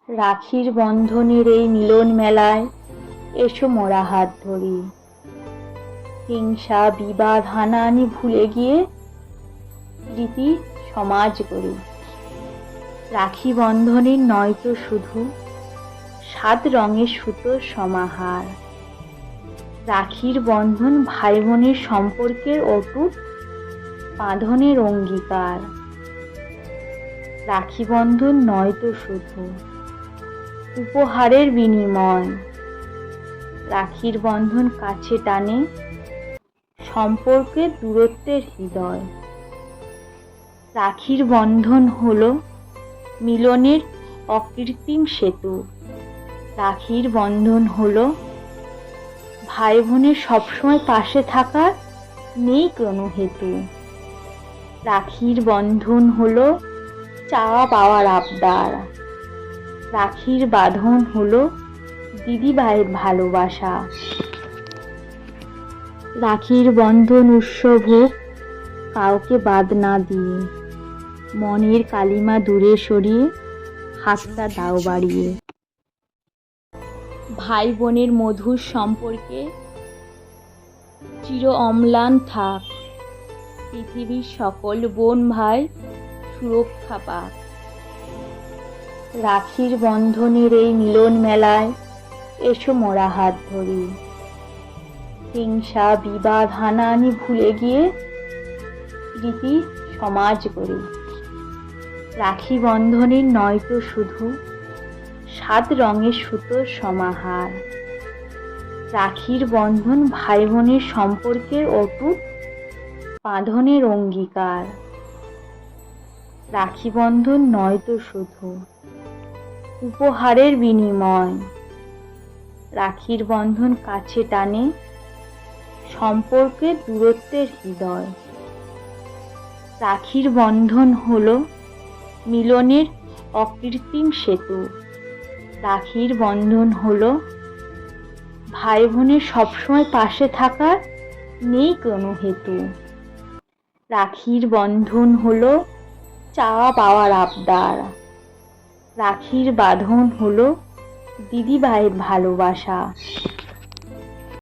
রাখির বন্ধনের এই মিলন মেলায় এসো মোরা হাত ধরি। হিংসা বিবাদ হানাহানি ভুলে গিয়ে রীতি সমাজ গড়ি। রাখি বন্ধনের নয়তো শুধু 7 রঙের সুতোর সমাহার। রাখির বন্ধন ভাই বোনের সম্পর্কের অটুট বাঁধনের অঙ্গীকার। রাখি বন্ধন নয়তো শুধু উপহারের বিনিময়। রাখির বন্ধন কাছে টানে সম্পর্কের দূরত্বের হৃদয়। রাখির বন্ধন হলো মিলনের অকৃত্রিম সেতু। রাখির বন্ধন হলো ভাই বোনের সবসময় পাশে থাকার নেই কোনো হেতু। রাখির বন্ধন হলো চাওয়া পাওয়ার আবদার। রাখির বাঁধন হলো দিদি ভাইয়ের ভালোবাসা। রাখির বন্ধন উৎসব হোক কাউকে বাদ না দিয়ে, মনের কালিমা দূরে সরিয়ে হাতটা দাও বাড়িয়ে। ভাই বোনের মধুর সম্পর্কে চির অম্লান থাক, পৃথিবীর সকল বোন ভাই সুরক্ষা পাক। রাখির বন্ধনের এই মিলন মেলায় এসো মোরা হাত ধরি। হিংসা বিবাদ হানাহানি ভুলে গিয়ে রীতি সমাজ গড়ি। রাখি বন্ধনের নয়তো শুধু 7 রঙের সুতোর সমাহার। রাখির বন্ধন ভাই বোনের সম্পর্কের অটুট বাঁধনের অঙ্গীকার। রাখি বন্ধন নয়তো শুধু উপহারের বিনিময়। রাখির বন্ধন কাছে টানে সম্পর্কের দূরত্বের হৃদয়। রাখির বন্ধন হলো মিলনের অকৃত্রিম সেতু। রাখির বন্ধন হলো ভাই বোনের সবসময় পাশে থাকার নেই কোনো হেতু। রাখির বন্ধন হলো চাওয়া পাওয়ার আবদার। রাখির বাঁধন হলো দিদি ভাইয়ের ভালোবাসা।